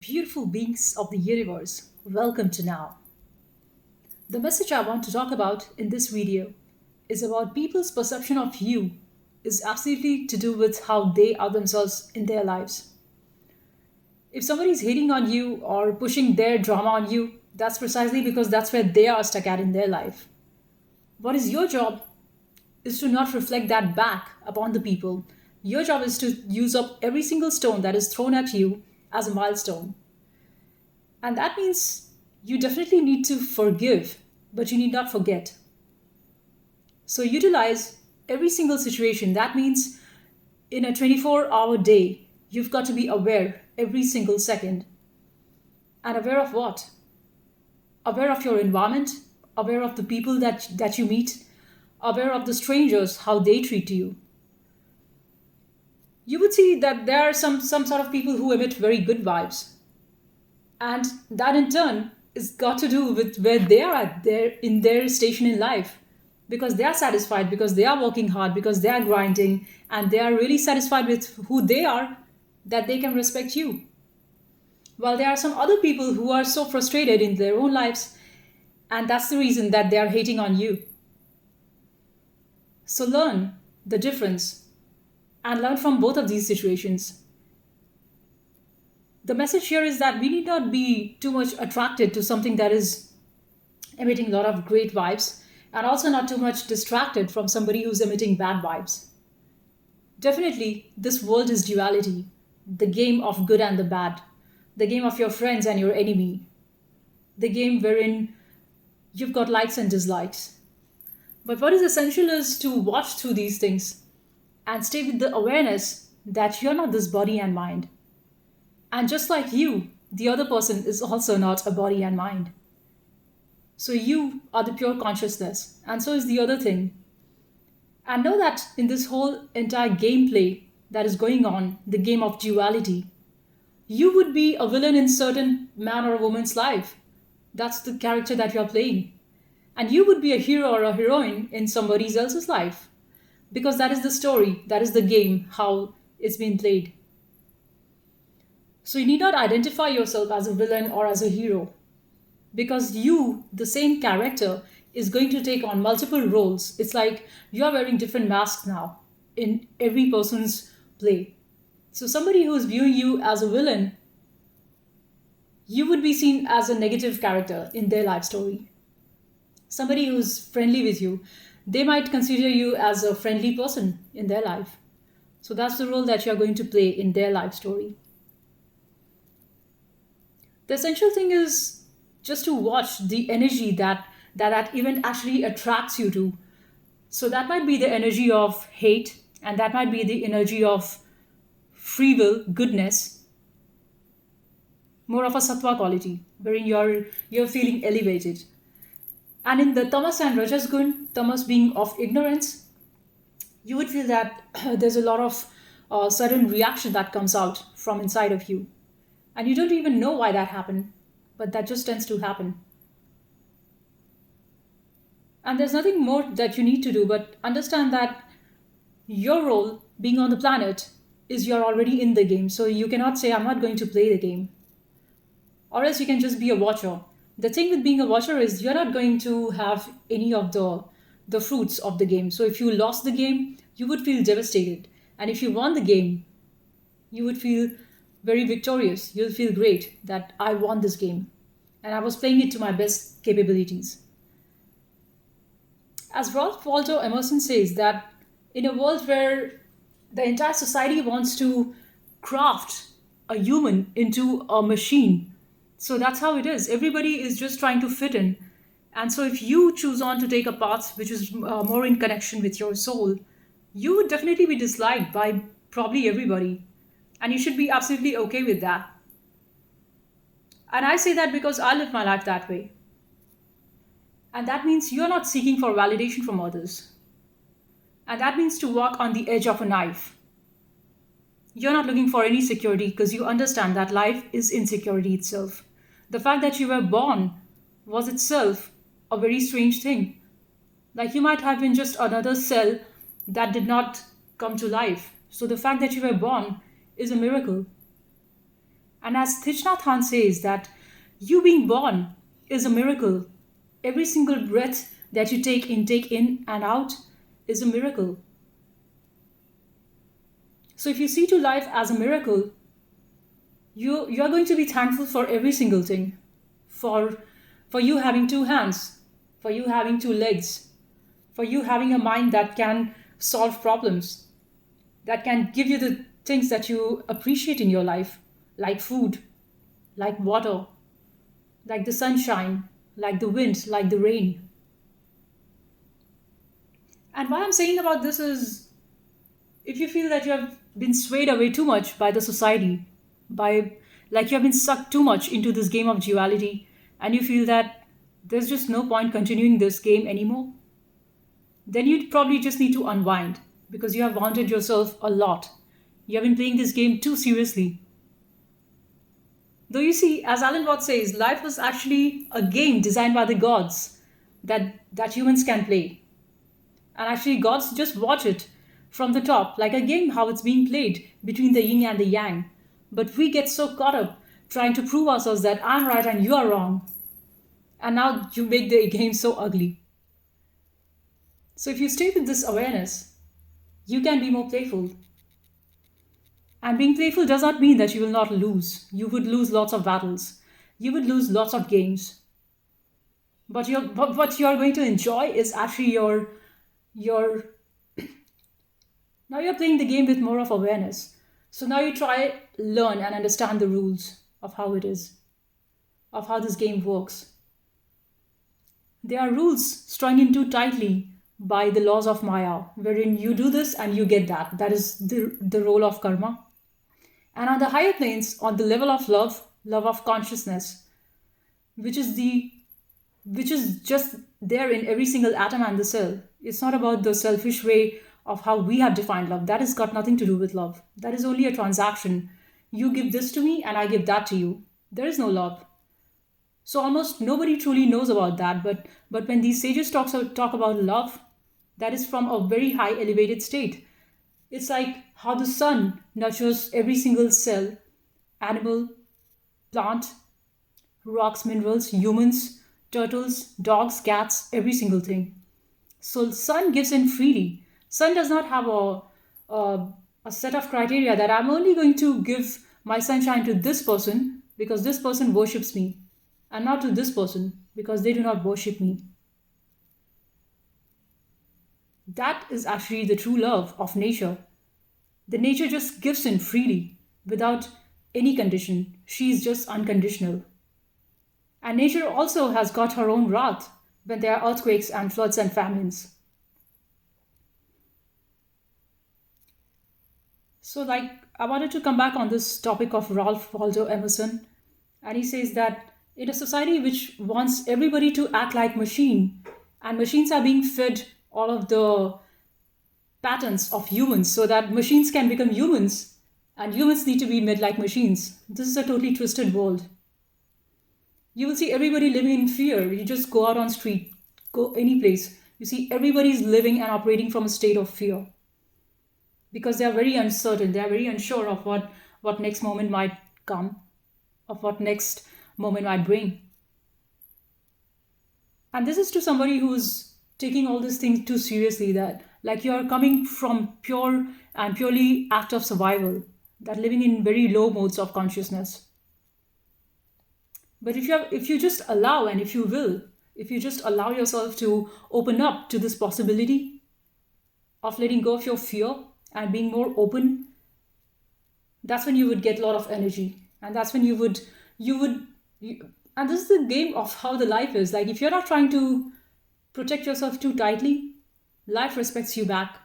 Beautiful beings of the universe, welcome to Now. The message I want to talk about in this video is about people's perception of you is absolutely to do with how they are themselves in their lives. If somebody's hating on you or pushing their drama on you, that's precisely because that's where they are stuck at in their life. What is your job is to not reflect that back upon the people. Your job is to use up every single stone that is thrown at you as a milestone. And that means you definitely need to forgive, but you need not forget. So utilize every single situation. That means in a 24-hour day, you've got to be aware every single second. And aware of what? Aware of your environment, aware of the people that you meet, aware of the strangers, how they treat you. You would see that there are some sort of people who emit very good vibes. And that in turn is got to do with where they are at their in their station in life, because they are satisfied, because they are working hard, because they are grinding, and they are really satisfied with who they are, that they can respect you. While there are some other people who are so frustrated in their own lives, and that's the reason that they are hating on you. So learn the difference and learn from both of these situations. The message here is that we need not be too much attracted to something that is emitting a lot of great vibes, and also not too much distracted from somebody who's emitting bad vibes. Definitely, this world is duality, the game of good and the bad, the game of your friends and your enemy, the game wherein you've got likes and dislikes. But what is essential is to watch through these things and stay with the awareness that you're not this body and mind. And just like you, the other person is also not a body and mind. So you are the pure consciousness, and so is the other thing. And know that in this whole entire gameplay that is going on, the game of duality, you would be a villain in certain man or woman's life. That's the character that you're playing. And you would be a hero or a heroine in somebody else's life. Because that is the story, that is the game, how it's been played. So you need not identify yourself as a villain or as a hero, because you, the same character, is going to take on multiple roles. It's like you are wearing different masks now in every person's play. So somebody who is viewing you as a villain, you would be seen as a negative character in their life story. Somebody who's friendly with you, they might consider you as a friendly person in their life. So that's the role that you're going to play in their life story. The essential thing is just to watch the energy that event actually attracts you to. So that might be the energy of hate, and that might be the energy of free will, goodness, more of a sattva quality, wherein you're feeling elevated. And in the tamas and rajas gun, tamas being of ignorance, you would feel that there's a lot of sudden reaction that comes out from inside of you, and you don't even know why that happened, but that just tends to happen. And there's nothing more that you need to do but understand that your role being on the planet is you're already in the game. So you cannot say, I'm not going to play the game. Or else you can just be a watcher. The thing with being a watcher is you're not going to have any of the fruits of the game. So if you lost the game, you would feel devastated. And if you won the game, you would feel very victorious. You'll feel great that I won this game and I was playing it to my best capabilities. As Ralph Waldo Emerson says, that in a world where the entire society wants to craft a human into a machine, so that's how it is. Everybody is just trying to fit in. And so if you choose on to take a path which is more in connection with your soul, you would definitely be disliked by probably everybody. And you should be absolutely okay with that. And I say that because I live my life that way. And that means you're not seeking for validation from others. And that means to walk on the edge of a knife. You're not looking for any security because you understand that life is insecurity itself. The fact that you were born was itself a very strange thing. Like you might have been just another cell that did not come to life. So the fact that you were born is a miracle. And as Thich Nhat Hanh says, that you being born is a miracle. Every single breath that you take in and out, is a miracle. So if you see to life as a miracle, you are going to be thankful for every single thing. For for you having two hands, for you having two legs, for you having a mind that can solve problems, that can give you the things that you appreciate in your life, like food, like water, like the sunshine, like the wind, like the rain. And why I'm saying about this is, if you feel that you have been swayed away too much by the society, by, like, you have been sucked too much into this game of duality, and you feel that there's just no point continuing this game anymore, then you probably just need to unwind, because you have wanted yourself a lot. You have been playing this game too seriously. Though you see, as Alan Watts says, life was actually a game designed by the gods, that humans can play. And actually, gods just watch it from the top, like a game, how it's being played between the yin and the yang. But we get so caught up trying to prove ourselves that I'm right and you are wrong. And now you make the game so ugly. So if you stay with this awareness, you can be more playful. And being playful does not mean that you will not lose. You would lose lots of battles. You would lose lots of games. But what you're going to enjoy is actually your now you're playing the game with more of awareness. So now you try learn and understand the rules of how it is, of how this game works. There are rules strung in too tightly by the laws of Maya, wherein you do this and you get that. That is the role of karma. And on the higher planes, on the level of love, love of consciousness, which is the which is just there in every single atom and the cell. It's not about the selfish way of how we have defined love. That has got nothing to do with love. That is only a transaction. You give this to me and I give that to you. There is no love. So almost nobody truly knows about that. But when these sages talk about love, that is from a very high elevated state. It's like how the sun nurtures every single cell, animal, plant, rocks, minerals, humans, turtles, dogs, cats, every single thing. So sun gives in freely. Sun does not have a set of criteria that I'm only going to give my sunshine to this person because this person worships me, and not to this person because they do not worship me. That is actually the true love of nature. The nature just gives in freely without any condition. She is just unconditional. And nature also has got her own wrath when there are earthquakes and floods and famines. So, like, I wanted to come back on this topic of Ralph Waldo Emerson. And he says that in a society which wants everybody to act like machine, and machines are being fed all of the patterns of humans so that machines can become humans, and humans need to be made like machines. This is a totally twisted world. You will see everybody living in fear. You just go out on street, go any place. You see everybody's living and operating from a state of fear because they are very uncertain. They are very unsure of what next moment might come, of what next moment might bring. And this is to somebody who's taking all these things too seriously, that like you're coming from pure and purely act of survival, that living in very low modes of consciousness. But if you just allow, and if you will, if you just allow yourself to open up to this possibility of letting go of your fear and being more open, that's when you would get a lot of energy. And that's when and this is the game of how the life is. Like, if you're not trying to protect yourself too tightly, life respects you back.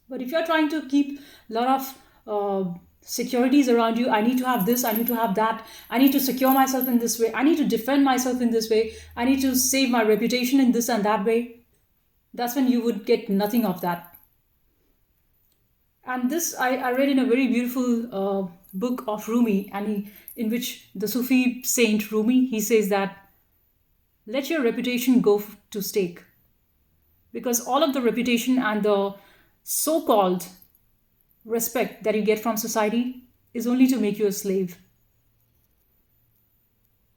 But if you're trying to keep a lot of securities around you, I need to have this, I need to have that, I need to secure myself in this way, I need to defend myself in this way, I need to save my reputation in this and that way, that's when you would get nothing of that. And this I read in a very beautiful book of Rumi, and in which the Sufi saint Rumi, he says that let your reputation go to stake, because all of the reputation and the so-called respect that you get from society is only to make you a slave.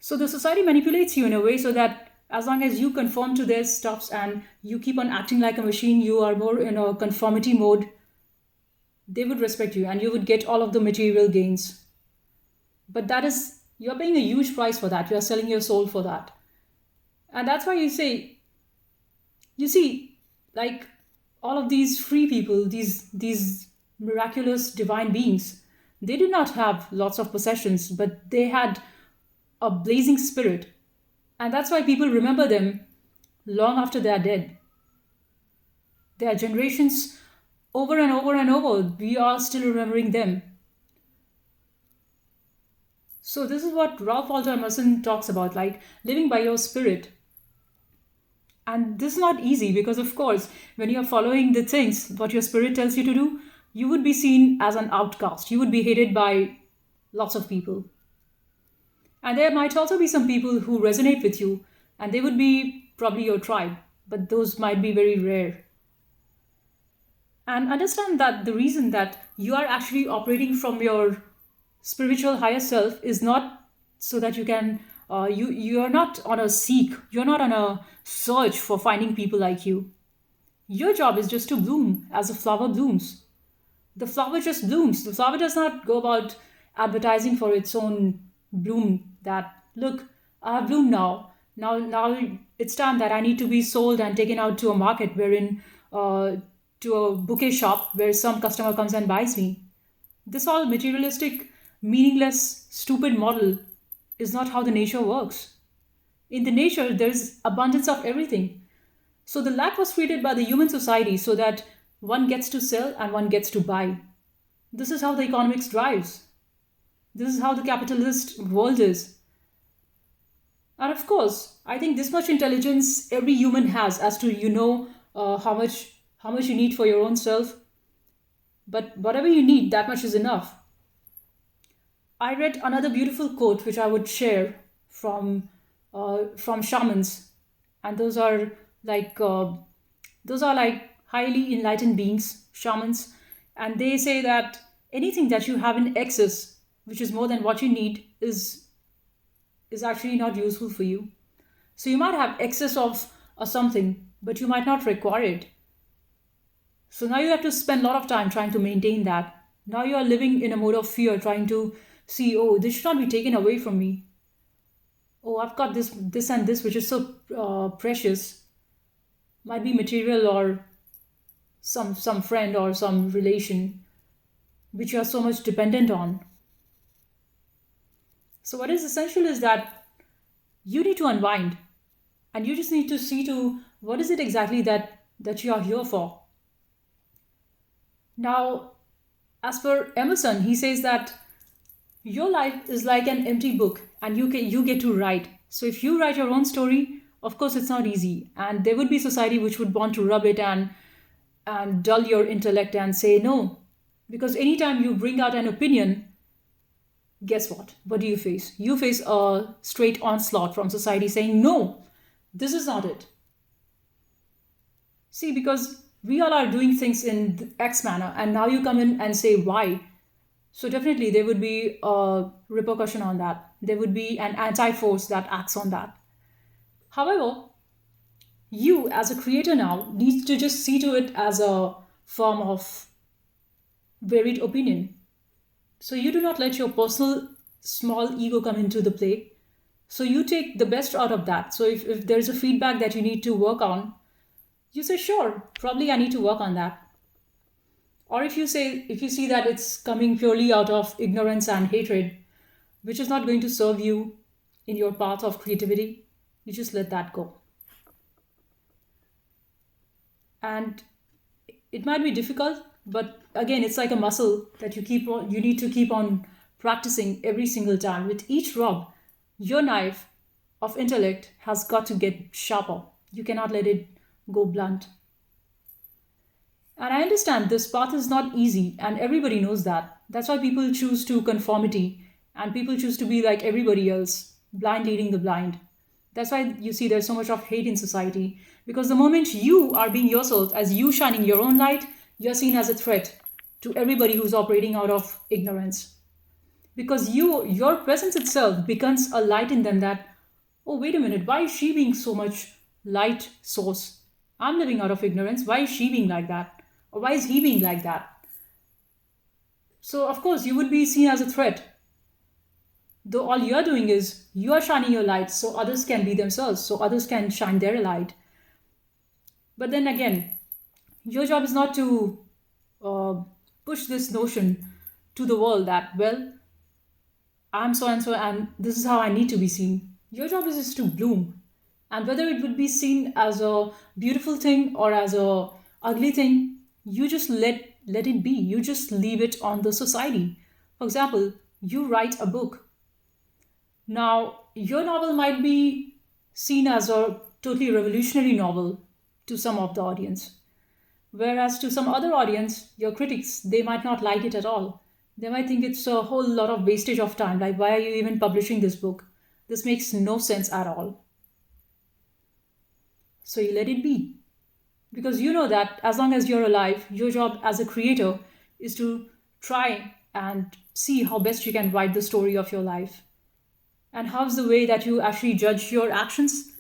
So the society manipulates you in a way so that as long as you conform to their stuffs and you keep on acting like a machine, you are more in a conformity mode, they would respect you and you would get all of the material gains. But that is, you're paying a huge price for that. You're selling your soul for that. And that's why you say, you see, like all of these free people, these miraculous divine beings, they did not have lots of possessions, but they had a blazing spirit. And that's why people remember them long after they are dead. Their generations over and over and over, we are still remembering them. So this is what Ralph Waldo Emerson talks about, like living by your spirit. And this is not easy because, of course, when you're following the things, what your spirit tells you to do, you would be seen as an outcast. You would be hated by lots of people. And there might also be some people who resonate with you, and they would be probably your tribe, but those might be very rare. And understand that the reason that you are actually operating from your spiritual higher self is not so that you can you are not on a seek, you're not on a search for finding people like you. Your job is just to bloom as a flower blooms. The flower just blooms. The flower does not go about advertising for its own bloom that look, I have bloomed now. Now it's time that I need to be sold and taken out to a market wherein to a bouquet shop where some customer comes and buys me. This all materialistic, meaningless, stupid model is not how the nature works. In the nature, there's abundance of everything. So the lack was created by the human society so that one gets to sell and one gets to buy. This is how the economics drives. This is how the capitalist world is. And of course, I think this much intelligence every human has as to how much you need for your own self. But whatever you need, that much is enough. I read another beautiful quote which I would share from shamans, and like those are like highly enlightened beings, shamans, and they say that anything that you have in excess, which is more than what you need, is actually not useful for you. So you might have excess of something, but you might not require it. So now you have to spend a lot of time trying to maintain that. Now you are living in a mode of fear, trying to see, oh, this should not be taken away from me. Oh, I've got this, and this, which is so precious. Might be material or some friend or some relation, which you are so much dependent on. So what is essential is that you need to unwind, and you just need to see to what is it exactly that you are here for. Now, as per Emerson, he says that your life is like an empty book and you get to write. So if you write your own story, of course it's not easy. And there would be society which would want to rub it and dull your intellect and say no. Because anytime you bring out an opinion, guess what? What do you face? You face a straight onslaught from society saying, no, this is not it. See, because we all are doing things in X manner, and now you come in and say why. So definitely there would be a repercussion on that. There would be an anti-force that acts on that. However, you as a creator now needs to just see to it as a form of varied opinion. So you do not let your personal small ego come into the play. So you take the best out of that. So if there's a feedback that you need to work on, you say, sure, probably I need to work on that. Or if you see that it's coming purely out of ignorance and hatred, which is not going to serve you in your path of creativity, you just let that go. And it might be difficult, but again, it's like a muscle that you need to keep on practicing every single time. With each rub, your knife of intellect has got to get sharper. You cannot let it go blunt. And I understand this path is not easy, and everybody knows that. That's why people choose to conformity and people choose to be like everybody else, blind leading the blind. That's why you see there's so much of hate in society. Because the moment you are being yourself, as you shining your own light, you're seen as a threat to everybody who's operating out of ignorance. because your presence itself becomes a light in them that, oh, wait a minute, why is she being so much light source? I'm living out of ignorance. Why is she being like that? Or why is he being like that? So, of course, you would be seen as a threat. Though all you're doing is you are shining your light so others can be themselves, so others can shine their light. But then again, your job is not to uh, push this notion to the world that, well, I'm so and so, and this is how I need to be seen. Your job is just to bloom. And whether it would be seen as a beautiful thing or as a ugly thing, you just let it be. You just leave it on the society. For example, you write a book. Now, your novel might be seen as a totally revolutionary novel to some of the audience. Whereas to some other audience, your critics, they might not like it at all. They might think it's a whole lot of wastage of time. Like, why are you even publishing this book? This makes no sense at all. So you let it be. Because you know that as long as you're alive, your job as a creator is to try and see how best you can write the story of your life. And how's the way that you actually judge your actions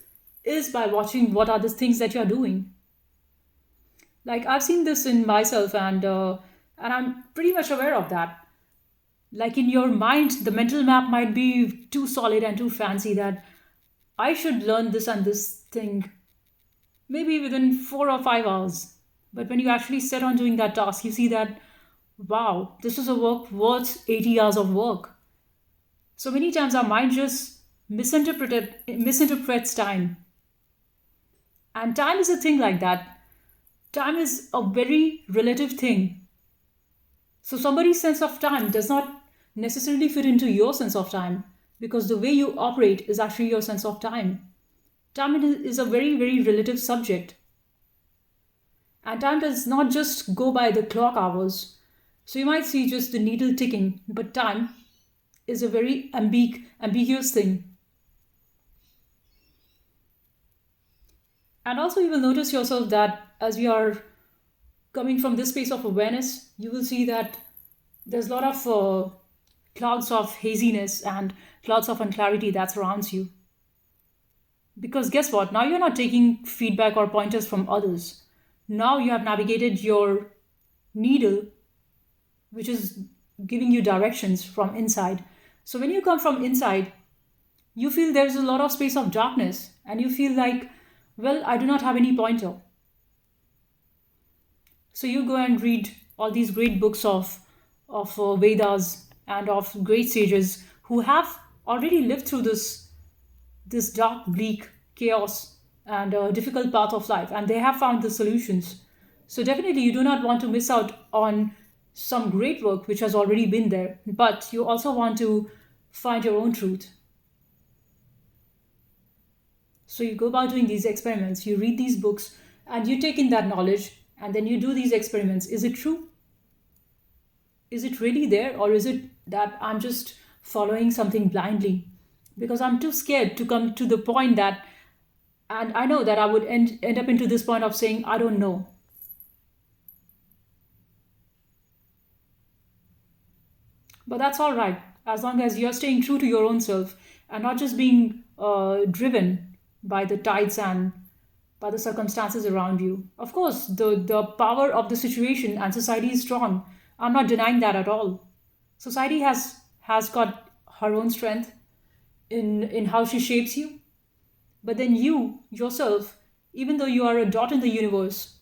is by watching what are the things that you're doing. Like I've seen this in myself, and I'm pretty much aware of that. Like in your mind, the mental map might be too solid and too fancy that I should learn this and this thing maybe within 4 or 5 hours. But when you actually set on doing that task, you see that, wow, this is a work worth 80 hours of work. So many times our mind just misinterprets time. And time is a thing like that. Time is a very relative thing. So somebody's sense of time does not necessarily fit into your sense of time because the way you operate is actually your sense of time. Time is a very, very relative subject. And time does not just go by the clock hours. So you might see just the needle ticking, but time is a very ambiguous thing. And also, you will notice yourself that as you are coming from this space of awareness, you will see that there's a lot of clouds of haziness and clouds of unclarity that surrounds you. Because guess what? Now you're not taking feedback or pointers from others. Now you have navigated your needle, which is giving you directions from inside. So when you come from inside, you feel there's a lot of space of darkness, and you feel like, well, I do not have any pointer. So you go and read all these great books of Vedas and of great sages who have already lived through this dark, bleak chaos and difficult path of life, and they have found the solutions. So definitely, you do not want to miss out on some great work which has already been there, but you also want to find your own truth. So you go about doing these experiments, you read these books, and you take in that knowledge, and then you do these experiments. Is it true? Is it really there, or is it that I'm just following something blindly? Because I'm too scared to come to the point that, and I know that I would end up into this point of saying, I don't know. But that's all right, as long as you're staying true to your own self and not just being driven by the tides and by the circumstances around you. Of course, the power of the situation and society is strong. I'm not denying that at all. Society has got her own strength in how she shapes you. But then you yourself, even though you are a dot in the universe,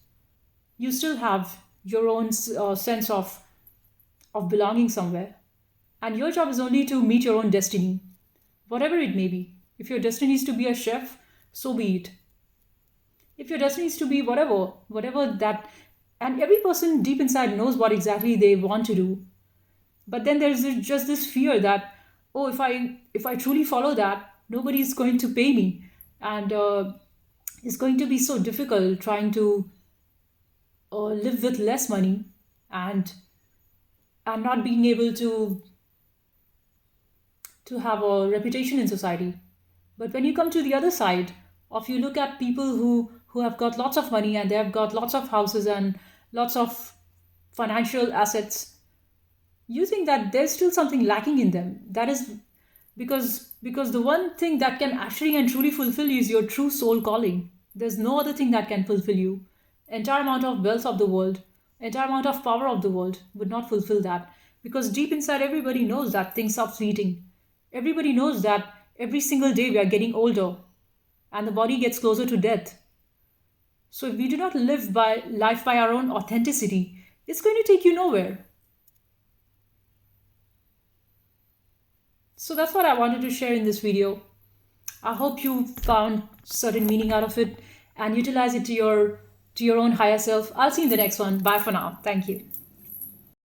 you still have your own sense of belonging somewhere. And your job is only to meet your own destiny, whatever it may be. If your destiny is to be a chef, so be it. If your destiny is to be whatever that, and every person deep inside knows what exactly they want to do. But then there's just this fear that, oh, if I truly follow that, nobody's going to pay me, and it's going to be so difficult trying to live with less money and not being able to have a reputation in society. But when you come to the other side of, you look at people who have got lots of money and they have got lots of houses and lots of financial assets, you think that there's still something lacking in them. That is because the one thing that can actually and truly fulfill you is your true soul calling. There's no other thing that can fulfill you. Entire amount of wealth of the world, entire amount of power of the world would not fulfill that, because deep inside everybody knows that things are fleeting. Everybody knows that every single day we are getting older and the body gets closer to death. So if we do not live by life by our own authenticity, it's going to take you nowhere. So that's what I wanted to share in this video. I hope you found certain meaning out of it and utilize it to your own higher self. I'll see you in the next one. Bye for now. Thank you.